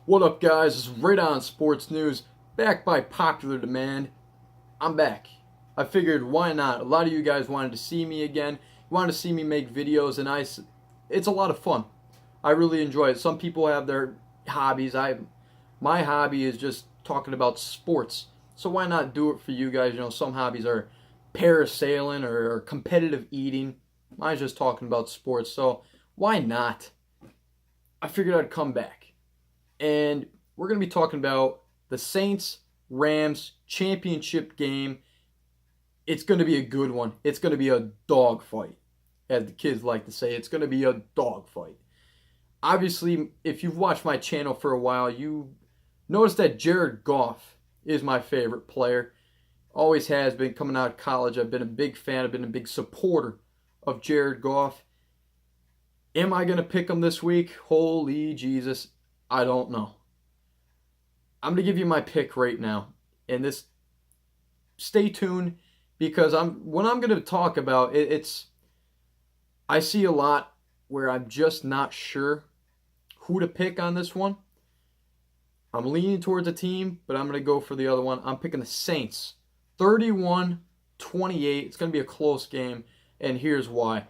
What up, guys? This is Right On Sports News, back by popular demand. I'm back. I figured, why not? A lot of you guys wanted to see me again. You wanted to see me make videos, and it's a lot of fun. I really enjoy it. Some people have their hobbies. My hobby is just talking about sports. So why not do it for you guys? You know, some hobbies are parasailing or competitive eating. Mine's just talking about sports. So why not? I figured I'd come back. And we're going to be talking about the Saints-Rams championship game. It's going to be a good one. It's going to be a dogfight, as the kids like to say. It's going to be a dogfight. Obviously, if you've watched my channel for a while, you notice that Jared Goff is my favorite player. Always has been. Coming out of college, I've been a big fan. I've been a big supporter of Jared Goff. Am I going to pick him this week? Holy Jesus. I don't know. I'm going to give you my pick right now. And this, stay tuned, because what I'm going to talk about, I see a lot where I'm just not sure who to pick on this one. I'm leaning towards a team, but I'm going to go for the other one. I'm picking the Saints. 31-28. It's going to be a close game, and here's why.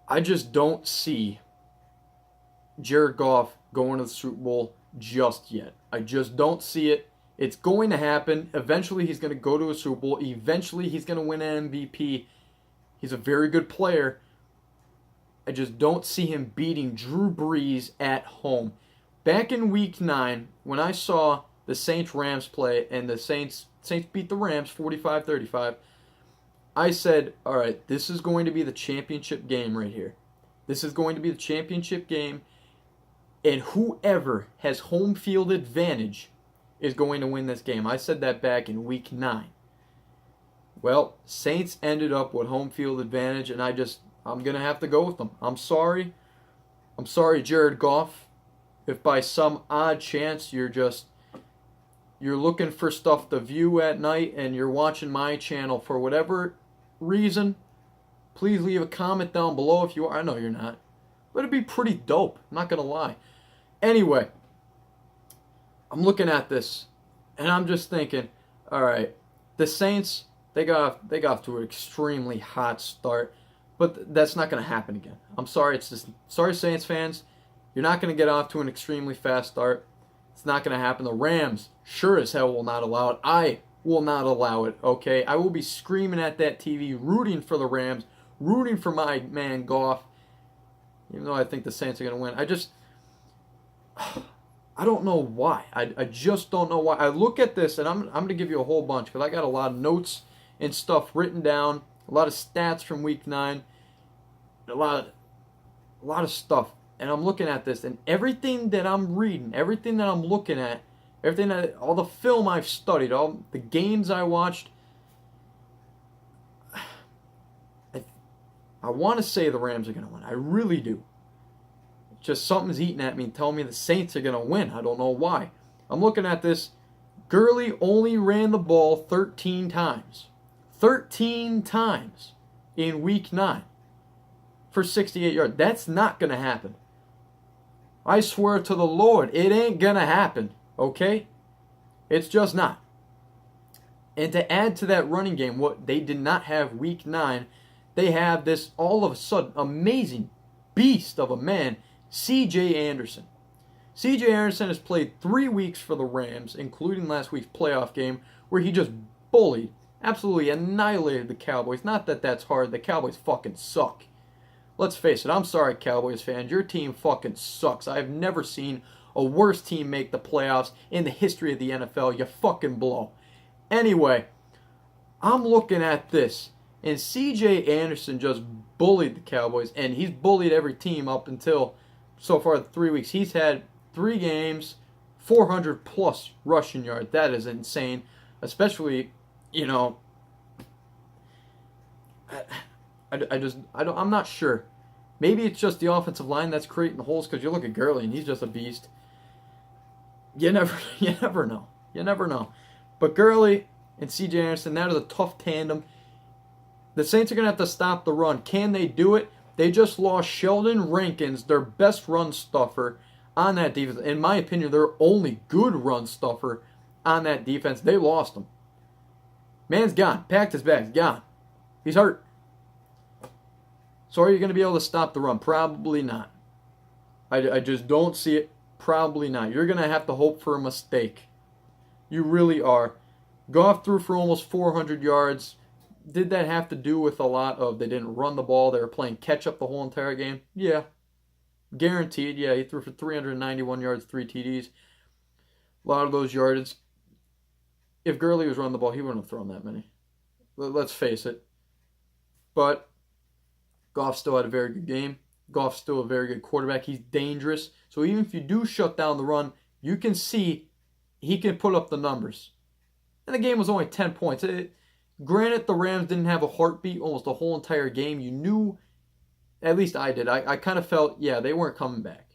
I just don't see Jared Goff going to the Super Bowl just yet. I just don't see it. It's going to happen. Eventually, he's going to go to a Super Bowl. Eventually, he's going to win an MVP. He's a very good player. I just don't see him beating Drew Brees at home. Back in Week 9, when I saw the Saints-Rams play and the Saints beat the Rams 45-35, I said, all right, this is going to be the championship game right here. This is going to be the championship game. And whoever has home field advantage is going to win this game. I said that back in Week 9. Well, Saints ended up with home field advantage, and I'm going to have to go with them. I'm sorry. I'm sorry, Jared Goff. If by some odd chance you're looking for stuff to view at night and you're watching my channel for whatever reason, please leave a comment down below if you are. I know you're not. But it'd be pretty dope. I'm not going to lie. Anyway, I'm looking at this, and I'm just thinking, all right, the Saints, they got off to an extremely hot start, but that's not going to happen again. I'm sorry. Sorry, Saints fans. You're not going to get off to an extremely fast start. It's not going to happen. The Rams sure as hell will not allow it. I will not allow it, okay? I will be screaming at that TV, rooting for the Rams, rooting for my man Goff, even though I think the Saints are going to win. I don't know why. I just don't know why. I look at this, and I'm going to give you a whole bunch, because I got a lot of notes and stuff written down, a lot of stats from Week 9, a lot of stuff. And I'm looking at this, and everything that I'm reading, everything that I'm looking at, all the film I've studied, all the games I watched, I want to say the Rams are going to win. I really do. Just something's eating at me and telling me the Saints are going to win. I don't know why. I'm looking at this. Gurley only ran the ball 13 times. 13 times in Week 9 for 68 yards. That's not going to happen. I swear to the Lord, it ain't going to happen. Okay? It's just not. And to add to that running game, what they did not have Week 9, they have this all of a sudden amazing beast of a man, C.J. Anderson. C.J. Anderson has played 3 weeks for the Rams, including last week's playoff game, where he just bullied, absolutely annihilated the Cowboys. Not that that's hard. The Cowboys fucking suck. Let's face it. I'm sorry, Cowboys fans. Your team fucking sucks. I have never seen a worse team make the playoffs in the history of the NFL. You fucking blow. Anyway, I'm looking at this, and C.J. Anderson just bullied the Cowboys, and he's bullied every team up until so far 3 weeks. He's had 3 games, 400 plus rushing yards. That is insane, especially, I'm not sure. Maybe it's just the offensive line that's creating the holes, because you look at Gurley and he's just a beast. You never know. You never know. But Gurley and C.J. Anderson, that is a tough tandem. The Saints are going to have to stop the run. Can they do it? They just lost Sheldon Rankins, their best run stuffer. on that defense. In my opinion, their only good run stuffer on that defense. They lost him. Man's gone. Packed his bags. Gone. He's hurt. So are you going to be able to stop the run? Probably not. I just don't see it. Probably not. You're going to have to hope for a mistake. You really are. Goff threw for almost 400 yards. Did that have to do with a lot of they didn't run the ball? They were playing catch-up the whole entire game? Yeah. Guaranteed. Yeah, he threw for 391 yards, 3 TDs. A lot of those yards. If Gurley was running the ball, he wouldn't have thrown that many. Let's face it. But Goff still had a very good game. Goff's still a very good quarterback. He's dangerous. So even if you do shut down the run, you can see he can put up the numbers. And the game was only 10 points. Granted, the Rams didn't have a heartbeat almost the whole entire game. You knew, at least I did, I kind of felt, yeah, they weren't coming back.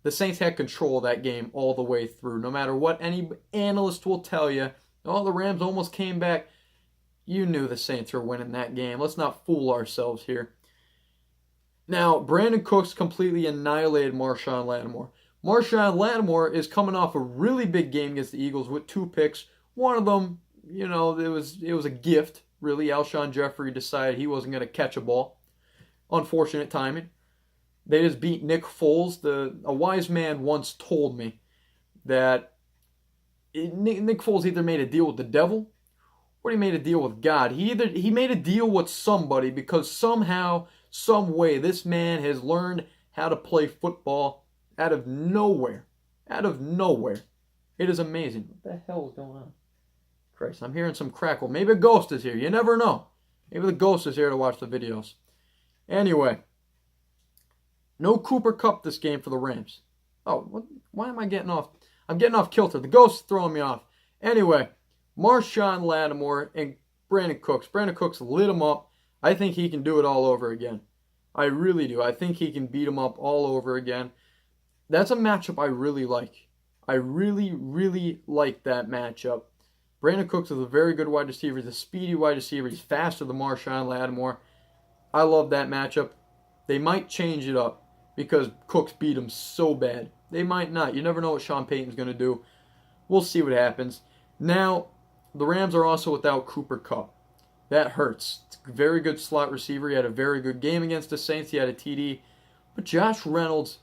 The Saints had control of that game all the way through. No matter what any analyst will tell you, oh, the Rams almost came back. You knew the Saints were winning that game. Let's not fool ourselves here. Now, Brandon Cooks completely annihilated Marshawn Lattimore. Marshawn Lattimore is coming off a really big game against the Eagles with 2 picks. One of them, you know, it was a gift, really. Alshon Jeffrey decided he wasn't going to catch a ball. Unfortunate timing. They just beat Nick Foles. A wise man once told me that Nick Foles either made a deal with the devil or he made a deal with God. He made a deal with somebody because somehow, some way, this man has learned how to play football out of nowhere. Out of nowhere. It is amazing. What the hell is going on? Christ, I'm hearing some crackle. Maybe a ghost is here. You never know. Maybe the ghost is here to watch the videos. Anyway, no Cooper Kupp this game for the Rams. Oh, why am I getting off? I'm getting off kilter. The ghost is throwing me off. Anyway, Marshawn Lattimore and Brandon Cooks. Brandon Cooks lit him up. I think he can do it all over again. I really do. I think he can beat him up all over again. That's a matchup I really like. I really, really like that matchup. Brandon Cooks is a very good wide receiver. He's a speedy wide receiver. He's faster than Marshawn Lattimore. I love that matchup. They might change it up because Cooks beat him so bad. They might not. You never know what Sean Payton's going to do. We'll see what happens. Now, the Rams are also without Cooper Kupp. That hurts. It's a very good slot receiver. He had a very good game against the Saints. He had a TD. But Josh Reynolds,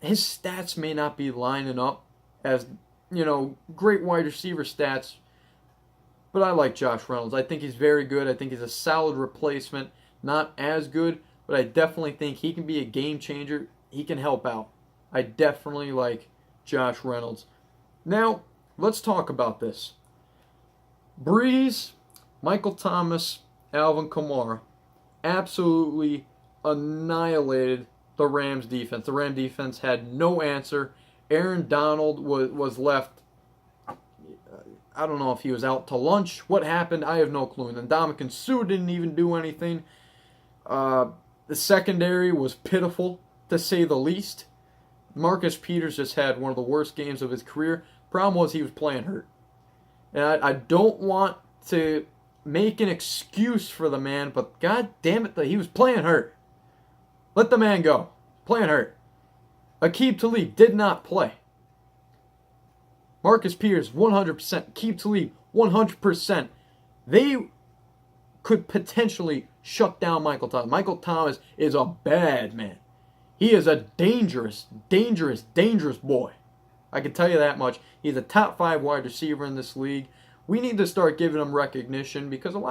his stats may not be lining up as, you know, great wide receiver stats. But I like Josh Reynolds. I think he's very good. I think he's a solid replacement. Not as good, but I definitely think he can be a game changer. He can help out. I definitely like Josh Reynolds. Now, let's talk about this. Breeze, Michael Thomas, Alvin Kamara absolutely annihilated the Rams defense. The Rams defense had no answer. Aaron Donald was left, I don't know if he was out to lunch. What happened? I have no clue. And then Ndamukong Suh didn't even do anything. The secondary was pitiful, to say the least. Marcus Peters just had one of the worst games of his career. Problem was he was playing hurt. And I don't want to make an excuse for the man, but god damn it, he was playing hurt. Let the man go. Playing hurt. Aqib Talib did not play. Marcus Peters, 100%. Aqib Talib, 100%. They could potentially shut down Michael Thomas. Michael Thomas is a bad man. He is a dangerous, dangerous, dangerous boy. I can tell you that much. He's a top 5 wide receiver in this league. We need to start giving him recognition because there's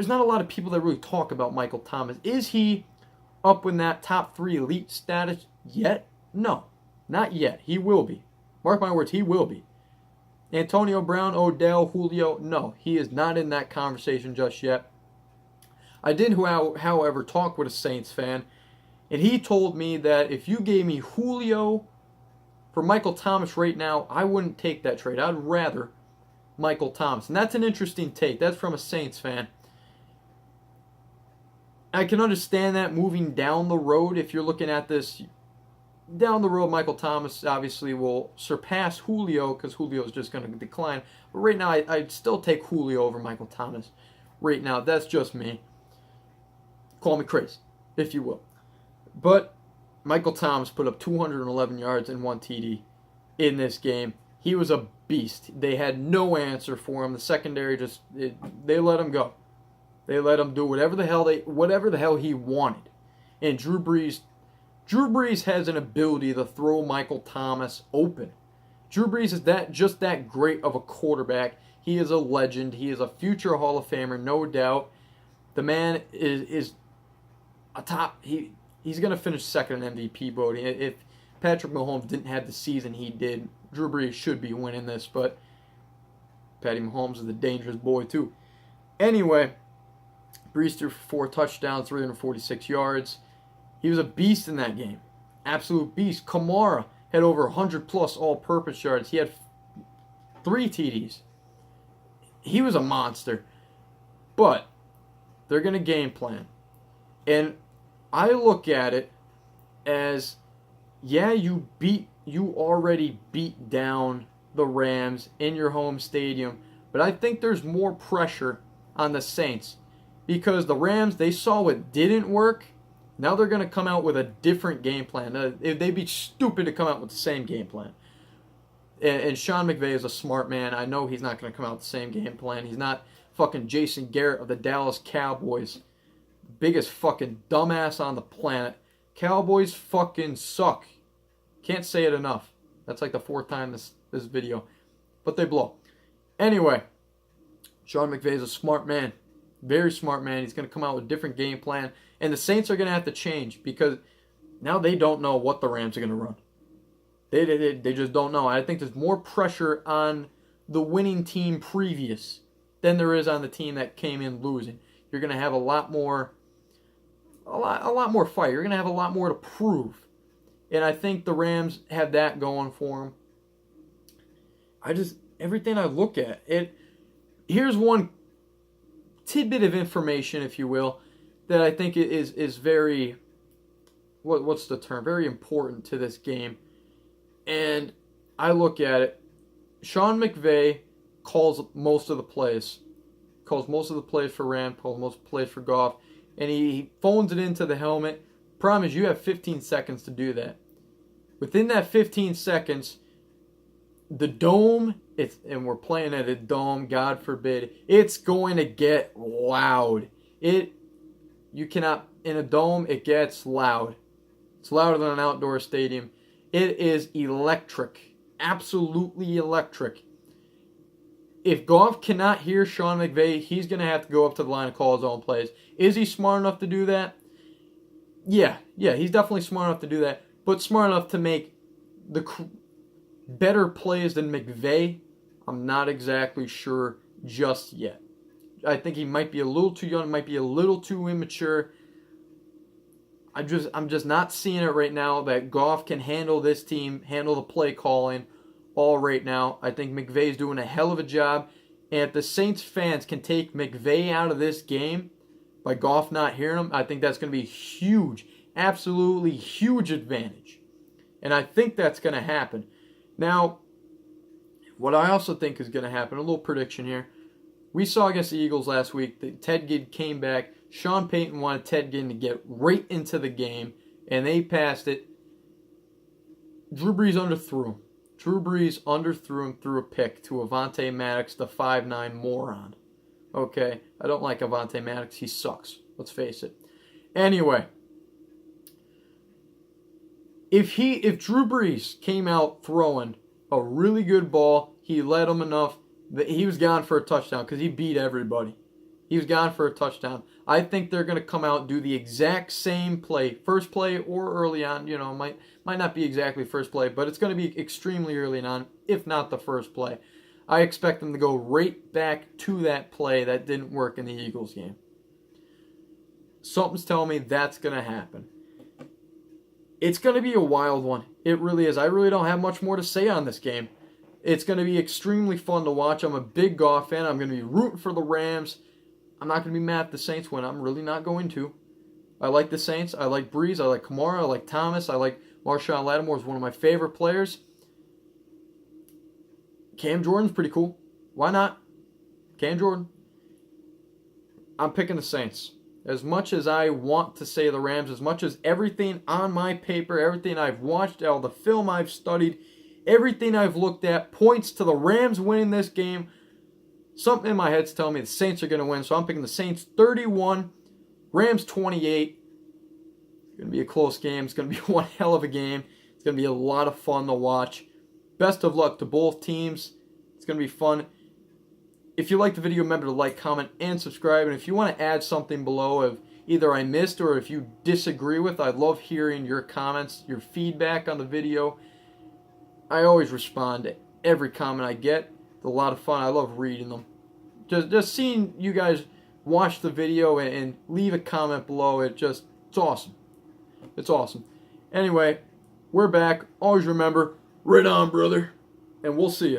not a lot of people that really talk about Michael Thomas. Is he up in that top 3 elite status yet? No, not yet. He will be. Mark my words, he will be. Antonio Brown, Odell, Julio, no, he is not in that conversation just yet. I did, however, talk with a Saints fan, and he told me that if you gave me Julio for Michael Thomas right now, I wouldn't take that trade. I'd rather Michael Thomas. And that's an interesting take. That's from a Saints fan. I can understand that moving down the road. If you're looking at this down the road, Michael Thomas obviously will surpass Julio because Julio is just going to decline. But right now, I'd still take Julio over Michael Thomas. Right now, that's just me. Call me crazy, if you will. But Michael Thomas put up 211 yards and 1 TD in this game. He was a beast. They had no answer for him. The secondary they let him go. They let him do whatever the hell he wanted. And Drew Brees has an ability to throw Michael Thomas open. Drew Brees is just that great of a quarterback. He is a legend. He is a future Hall of Famer, no doubt. The man is a top. He's going to finish second in MVP voting. If Patrick Mahomes didn't have the season he did, Drew Brees should be winning this. But Patty Mahomes is a dangerous boy too. Anyway, Brees threw for 4 touchdowns, 346 yards. He was a beast in that game. Absolute beast. Kamara had over 100 plus all-purpose yards. He had 3 TDs. He was a monster. But they're going to game plan. And I look at it as, yeah, you already beat down the Rams in your home stadium, but I think there's more pressure on the Saints because the Rams, they saw what didn't work. Now they're going to come out with a different game plan. They'd be stupid to come out with the same game plan. And Sean McVay is a smart man. I know he's not going to come out with the same game plan. He's not fucking Jason Garrett of the Dallas Cowboys. Biggest fucking dumbass on the planet. Cowboys fucking suck. Can't say it enough. That's like the 4th time this video. But they blow. Anyway, Sean McVay is a smart man. Very smart man. He's going to come out with a different game plan. And the Saints are going to have to change because now they don't know what the Rams are going to run. They just don't know. I think there's more pressure on the winning team previous than there is on the team that came in losing. You're going to have a lot more fight. You're going to have a lot more to prove. And I think the Rams have that going for them. Everything I look at, here's one tidbit of information, if you will, that I think is very, what's the term? Very important to this game. And I look at it. Sean McVay calls most of the plays. Calls most of the plays for Rams, calls most of the plays for Goff. And he phones it into the helmet. Problem is, you have 15 seconds to do that. Within that 15 seconds, the dome, and we're playing at a dome, God forbid, it's going to get loud. You cannot, in a dome, it gets loud. It's louder than an outdoor stadium. It is electric. Absolutely electric. If Goff cannot hear Sean McVay, he's going to have to go up to the line and call his own plays. Is he smart enough to do that? Yeah, he's definitely smart enough to do that. But smart enough to make the better plays than McVay, I'm not exactly sure just yet. I think he might be a little too young, might be a little too immature. I'm just not seeing it right now that Goff can handle this team, handle the play calling all right now. I think McVay's doing a hell of a job. And if the Saints fans can take McVay out of this game by Goff not hearing him, I think that's going to be huge, absolutely huge advantage. And I think that's going to happen. Now, what I also think is going to happen, a little prediction here. We saw against the Eagles last week that Ted Ginn came back. Sean Payton wanted Ted Ginn to get right into the game, and they passed it. Drew Brees underthrew him. Drew Brees underthrew him through a pick to Avonte Maddox, the 5'9" moron. Okay, I don't like Avonte Maddox. He sucks. Let's face it. Anyway, if Drew Brees came out throwing a really good ball, he led him enough that he was gone for a touchdown because he beat everybody. He was gone for a touchdown. I think they're going to come out and do the exact same play, first play or early on. You know, might not be exactly first play, but it's going to be extremely early on, if not the first play. I expect them to go right back to that play that didn't work in the Eagles game. Something's telling me that's going to happen. It's going to be a wild one. It really is. I really don't have much more to say on this game. It's going to be extremely fun to watch. I'm a big Goff fan. I'm going to be rooting for the Rams. I'm not going to be mad if the Saints win. I'm really not going to. I like the Saints. I like Brees. I like Kamara. I like Thomas. I like Marshawn Lattimore is one of my favorite players. Cam Jordan's pretty cool. Why not? Cam Jordan. I'm picking the Saints. As much as I want to say the Rams, as much as everything on my paper, everything I've watched, all the film I've studied, everything I've looked at points to the Rams winning this game, something in my head's telling me the Saints are going to win. So I'm picking the Saints 31, Rams 28. It's going to be a close game. It's going to be one hell of a game. It's going to be a lot of fun to watch. Best of luck to both teams. It's going to be fun. If you like the video, remember to like, comment, and subscribe. And if you want to add something below of either I missed or if you disagree with, I'd love hearing your comments, your feedback on the video. I always respond to every comment I get. It's a lot of fun. I love reading them. Just seeing you guys watch the video and leave a comment below, it's awesome. It's awesome. Anyway, we're back. Always remember, right on, brother. And we'll see you.